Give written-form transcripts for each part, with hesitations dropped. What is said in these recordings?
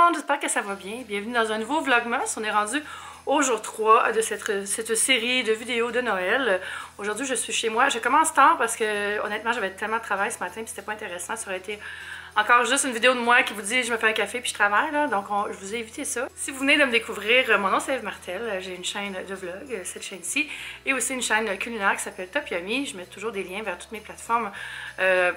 monde, j'espère que ça va bien. Bienvenue dans un nouveau Vlogmas. On est rendu au jour 3 de cette série de vidéos de Noël. Aujourd'hui, je suis chez moi. Je commence tard parce que honnêtement, j'avais tellement de travail ce matin et c'était pas intéressant. Ça aurait été encore juste une vidéo de moi qui vous dit je me fais un café puis je travaille là. Donc je vous ai évité ça. Si vous venez de me découvrir, mon nom c'est Eve Martel. J'ai une chaîne de vlog, cette chaîne-ci, et aussi une chaîne culinaire qui s'appelle Top Yummy. Je mets toujours des liens vers toutes mes plateformes.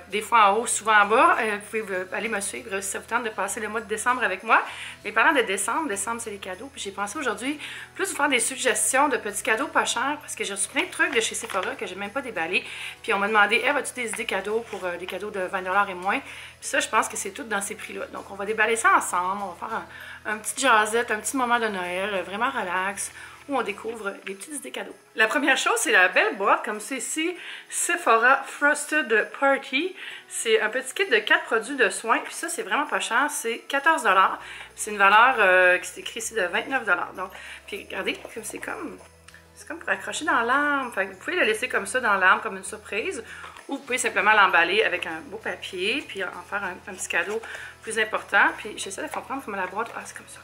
Des fois en haut, souvent en bas. Vous pouvez aller me suivre si ça vous tente de passer le mois de décembre avec moi. Mais parlant de décembre, c'est les cadeaux. Puis j'ai pensé aujourd'hui plus vous faire des suggestions de petits cadeaux pas chers parce que j'ai reçu plein de trucs de chez Sephora que j'ai même pas déballé. Puis on m'a demandé, Eve, as-tu des idées cadeaux pour des cadeaux de 20$ et moins? Puis ça, je pense que c'est tout dans ces prix-là. Donc on va déballer ça ensemble. On va faire un petit jazzette, un petit moment de Noël, vraiment relax, où on découvre des petites idées cadeaux. La première chose, c'est la belle boîte, comme c'est ici, Sephora Frosted Party. C'est un petit kit de 4 produits de soins, puis ça, c'est vraiment pas cher, c'est 14$. C'est une valeur qui s'écrit ici de 29$. Donc, puis regardez, c'est comme pour accrocher dans l'arbre. Fait que vous pouvez le laisser comme ça dans l'arbre, comme une surprise, ou vous pouvez simplement l'emballer avec un beau papier, puis en faire un petit cadeau plus important. Puis j'essaie de comprendre comment la boîte... Ah, c'est comme ça.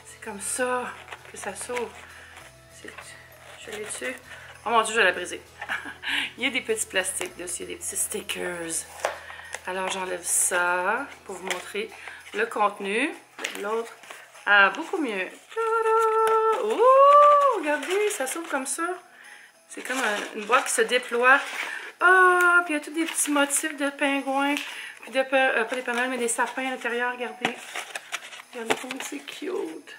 C'est comme ça que ça s'ouvre. Je l'ai dessus. Oh mon Dieu, je vais la briser. Il y a des petits plastiques dessus, il y a des petits stickers. Alors j'enlève ça pour vous montrer le contenu. L'autre, beaucoup mieux. Oh, regardez, ça s'ouvre comme ça. C'est comme une boîte qui se déploie. Ah, puis il y a tous des petits motifs de pingouins. Puis pas des pingouins, mais des sapins à l'intérieur, regardez. Regardez comme c'est cute.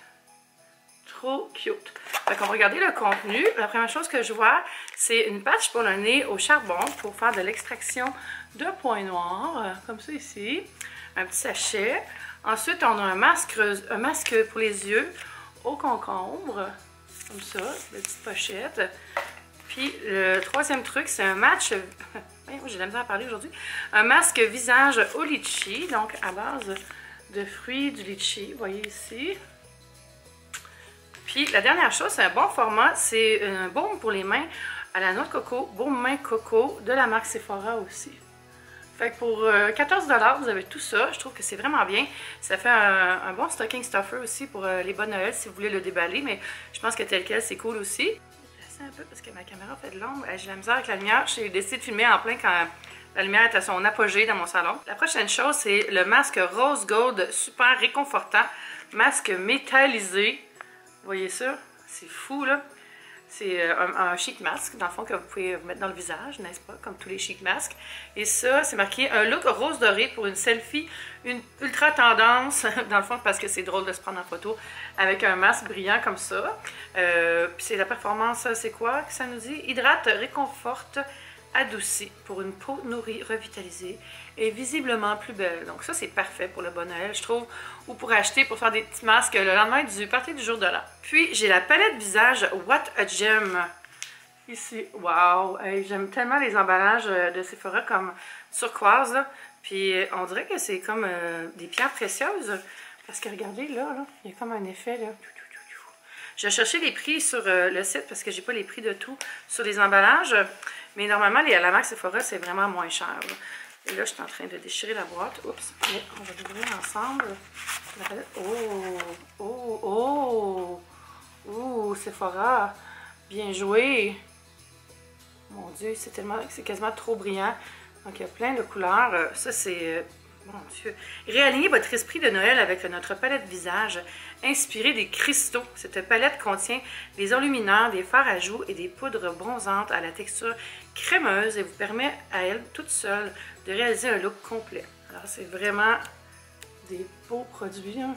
Trop cute. Donc, on va regarder le contenu. La première chose que je vois, c'est une patch pour le nez au charbon pour faire de l'extraction de points noirs, comme ça ici. Un petit sachet. Ensuite, on a un masque pour les yeux au concombre, comme ça, de petite pochette. Puis, le troisième truc, c'est un match... j'ai de la misère à parler aujourd'hui. Un masque visage au litchi, donc à base de fruits du litchi. Vous voyez ici. Puis la dernière chose, c'est un bon format, c'est un baume pour les mains à la noix de coco, baume main coco de la marque Sephora aussi. Fait que pour 14$, vous avez tout ça. Je trouve que c'est vraiment bien. Ça fait un bon stocking stuffer aussi pour les bonnes Noël si vous voulez le déballer, mais je pense que tel quel, c'est cool aussi. Je vais un peu parce que ma caméra fait de l'ombre. J'ai la misère avec la lumière. J'ai décidé de filmer en plein quand la lumière est à son apogée dans mon salon. La prochaine chose, c'est le masque Rose Gold super réconfortant. Masque métallisé. Vous voyez ça? C'est fou, là. C'est un sheet mask, dans le fond, que vous pouvez vous mettre dans le visage, n'est-ce pas? Comme tous les sheet masks. Et ça, c'est marqué un look rose doré pour une selfie, une ultra tendance, dans le fond, parce que c'est drôle de se prendre en photo avec un masque brillant comme ça. Puis c'est la performance, c'est quoi que ça nous dit? Hydrate, réconforte, adouci pour une peau nourrie, revitalisée et visiblement plus belle. Donc ça, c'est parfait pour le bon Noël, je trouve, ou pour acheter, pour faire des petits masques le lendemain du party du jour de l'an. Puis, j'ai la palette visage What a Gem. Ici, wow! Hey, j'aime tellement les emballages de Sephora comme turquoise, là. Puis, on dirait que c'est comme des pierres précieuses. Parce que regardez, là, il y a comme un effet, là. J'ai cherché les prix sur le site parce que j'ai pas les prix de tout sur les emballages. Mais normalement, la marque Sephora, c'est vraiment moins cher, là. Et là, je suis en train de déchirer la boîte. Oups, mais on va l'ouvrir ensemble. Oh, oh, oh, oh, Sephora, bien joué. Mon Dieu, c'est quasiment trop brillant. Donc, il y a plein de couleurs. Ça, c'est... Mon Dieu. Réalignez votre esprit de Noël avec notre palette visage inspirée des cristaux. Cette palette contient des enlumineurs, des fards à joues et des poudres bronzantes à la texture crémeuse et vous permet à elle toute seule de réaliser un look complet. Alors c'est vraiment des beaux produits. Hein?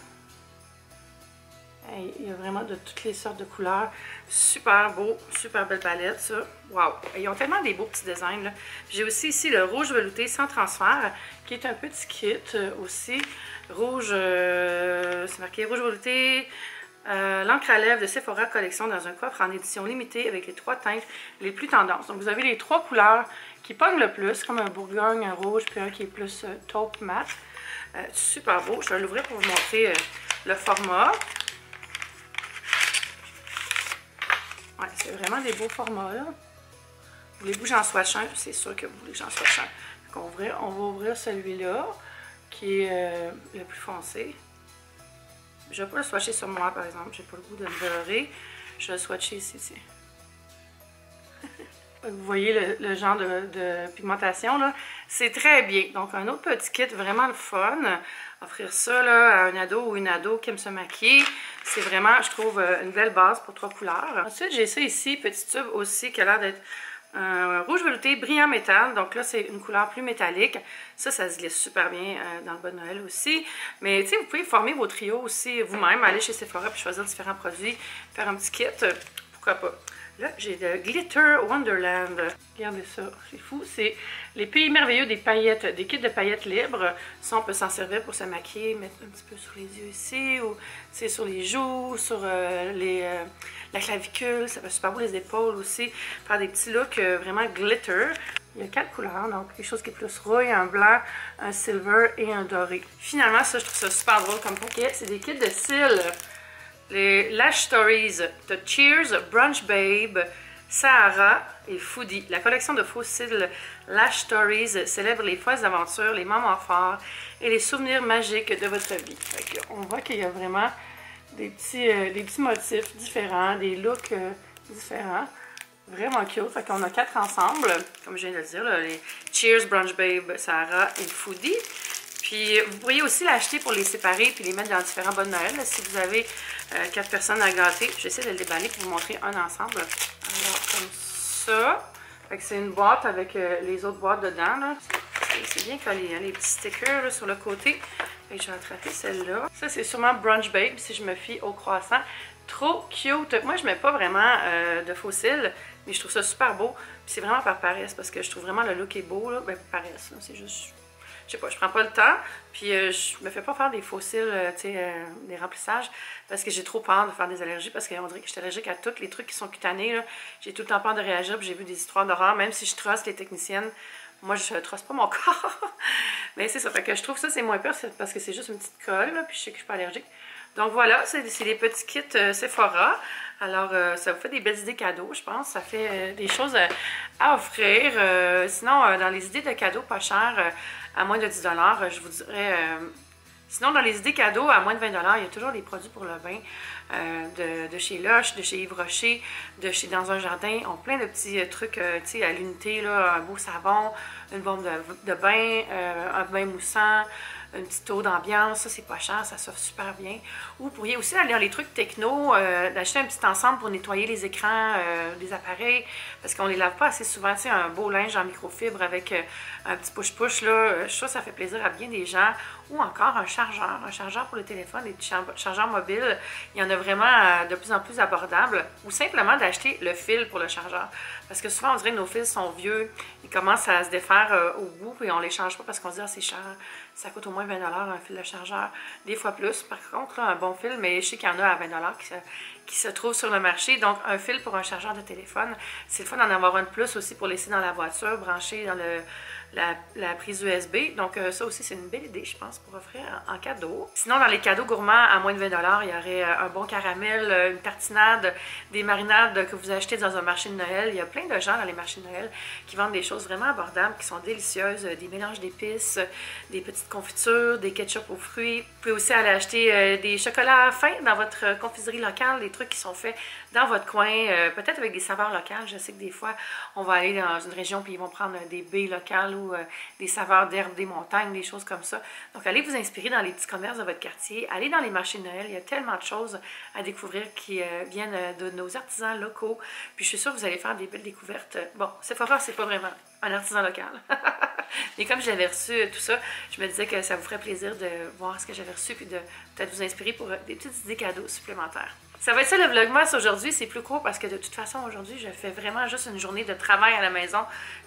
Il y a vraiment de toutes les sortes de couleurs. Super beau, super belle palette, ça. Wow! Ils ont tellement des beaux petits designs. J'ai aussi ici le rouge velouté sans transfert, qui est un petit kit aussi. Rouge, c'est marqué rouge velouté, l'encre à lèvres de Sephora Collection dans un coffre en édition limitée avec les 3 teintes les plus tendances. Donc vous avez les 3 couleurs qui pognent le plus, comme un bourgogne, un rouge, puis un qui est plus taupe mat. Super beau. Je vais l'ouvrir pour vous montrer le format. Ouais, c'est vraiment des beaux formats, là. Voulez-vous que j'en swatche un? C'est sûr que vous voulez que j'en swatche un. Donc, on va ouvrir celui-là, qui est le plus foncé. Je vais pas le swatcher sur moi, par exemple. J'ai pas le goût de le beurrer. Je vais le swatcher ici. Vous voyez le genre de pigmentation, là. C'est très bien. Donc, un autre petit kit vraiment le fun. Offrir ça là, à un ado ou une ado qui aime se maquiller. C'est vraiment, je trouve, une belle base pour 3 couleurs. Ensuite, j'ai ça ici, petit tube aussi, qui a l'air d'être un rouge velouté brillant métal. Donc là, c'est une couleur plus métallique. Ça se glisse super bien dans le bas de Noël aussi. Mais, tu sais, vous pouvez former vos trios aussi vous-même. Aller chez Sephora et choisir différents produits. Faire un petit kit. Pourquoi pas? Là, j'ai le Glitter Wonderland. Regardez ça, c'est fou. C'est les pays merveilleux des paillettes, des kits de paillettes libres. Ça, on peut s'en servir pour se maquiller, mettre un petit peu sur les yeux ici, ou sur les joues, sur la clavicule. Ça va super beau, les épaules aussi. Faire des petits looks vraiment glitter. Il y a 4 couleurs, donc quelque chose qui est plus rouille, un blanc, un silver et un doré. Finalement, ça, je trouve ça super drôle comme paquet. C'est des kits de cils. Les Lash Stories de Cheers, Brunch Babe, Sahara et Foodie. La collection de faux cils Lash Stories célèbre les folles aventures, les moments forts et les souvenirs magiques de votre vie. On voit qu'il y a vraiment des petits motifs différents, des looks différents. Vraiment cute. Fait qu'on a 4 ensemble, comme je viens de le dire, là, les Cheers, Brunch Babe, Sahara et Foodie. Puis, vous pourriez aussi l'acheter pour les séparer puis les mettre dans différents bas de Noël. Là, si vous avez 4 personnes à gâter, j'essaie de le déballer pour vous montrer un ensemble. Alors, comme ça. Fait que c'est une boîte avec les autres boîtes dedans. C'est bien collé, hein, les petits stickers là, sur le côté. Et je vais attraper celle-là. Ça, c'est sûrement Brunch Babe, si je me fie au croissant. Trop cute. Moi, je mets pas vraiment de faux cils, mais je trouve ça super beau. Puis c'est vraiment par paresse, parce que je trouve vraiment le look est beau. Là. Ben, paresse, c'est juste... Je sais pas, je prends pas le temps, puis je me fais pas faire des faux cils, tu sais, des remplissages, parce que j'ai trop peur de faire des allergies, parce qu'on dirait que je suis allergique à tous les trucs qui sont cutanés, là. J'ai tout le temps peur de réagir, puis j'ai vu des histoires d'horreur, même si je trosse les techniciennes, moi je trosse pas mon corps. Mais c'est ça, fait que je trouve ça c'est moins peur, parce que c'est juste une petite colle, là, puis je sais que je suis pas allergique. Donc voilà, c'est les petits kits Sephora. Alors, ça vous fait des belles idées cadeaux, je pense. Ça fait des choses à offrir. Sinon, dans les idées de cadeaux pas chers, à moins de 10 $, je vous dirais... sinon, dans les idées cadeaux, à moins de 20 $, il y a toujours des produits pour le bain de chez Lush, de chez Yves Rocher, de chez Dans un Jardin. On a plein de petits trucs, tu sais, à l'unité, là, un beau savon, une bombe de bain, un bain moussant, une petite eau d'ambiance, ça c'est pas cher, ça s'offre super bien. Ou vous pourriez aussi aller dans les trucs techno, d'acheter un petit ensemble pour nettoyer les écrans des appareils, parce qu'on les lave pas assez souvent, tu sais, un beau linge en microfibre avec un petit push-push, là, je trouve que ça fait plaisir à bien des gens. Ou encore un chargeur pour le téléphone, des petits chargeurs mobiles, il y en a vraiment de plus en plus abordables. Ou simplement d'acheter le fil pour le chargeur, parce que souvent on dirait que nos fils sont vieux, ils commencent à se défaire au bout, et on les change pas parce qu'on se dit ah, c'est cher. Ça coûte au moins 20 $ un fil de chargeur, des fois plus. Par contre, là, un bon fil, mais je sais qu'il y en a à 20 $ qui se trouvent sur le marché. Donc, un fil pour un chargeur de téléphone. C'est le fun d'en avoir un de plus aussi pour laisser dans la voiture, branché dans la prise USB. Donc, ça aussi, c'est une belle idée, je pense, pour offrir en cadeau. Sinon, dans les cadeaux gourmands, à moins de 20 $, il y aurait un bon caramel, une tartinade, des marinades que vous achetez dans un marché de Noël. Il y a plein de gens dans les marchés de Noël qui vendent des choses vraiment abordables, qui sont délicieuses, des mélanges d'épices, des petites confitures, des ketchup aux fruits. Vous pouvez aussi aller acheter des chocolats fins dans votre confiserie locale, des trucs qui sont faits dans votre coin, peut-être avec des saveurs locales. Je sais que des fois, on va aller dans une région puis ils vont prendre des baies locales ou des saveurs d'herbes des montagnes, des choses comme ça. Donc, allez vous inspirer dans les petits commerces de votre quartier. Allez dans les marchés de Noël. Il y a tellement de choses à découvrir qui viennent de nos artisans locaux. Puis, je suis sûre que vous allez faire des belles découvertes. Bon, Sephora, c'est pas vraiment un artisan local. Mais comme j'avais reçu tout ça, je me disais que ça vous ferait plaisir de voir ce que j'avais reçu puis de peut-être vous inspirer pour des petites idées cadeaux supplémentaires. Ça va être ça le vlogmas aujourd'hui, c'est plus court parce que de toute façon aujourd'hui je fais vraiment juste une journée de travail à la maison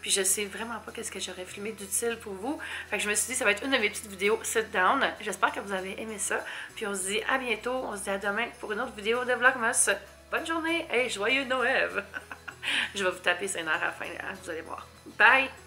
puis je sais vraiment pas qu'est-ce que j'aurais filmé d'utile pour vous. Fait que je me suis dit ça va être une de mes petites vidéos sit down. J'espère que vous avez aimé ça. Puis on se dit à bientôt, on se dit à demain pour une autre vidéo de vlogmas. Bonne journée et joyeux Noël! Je vais vous taper ses nerfs à la fin, hein, vous allez voir. Bye!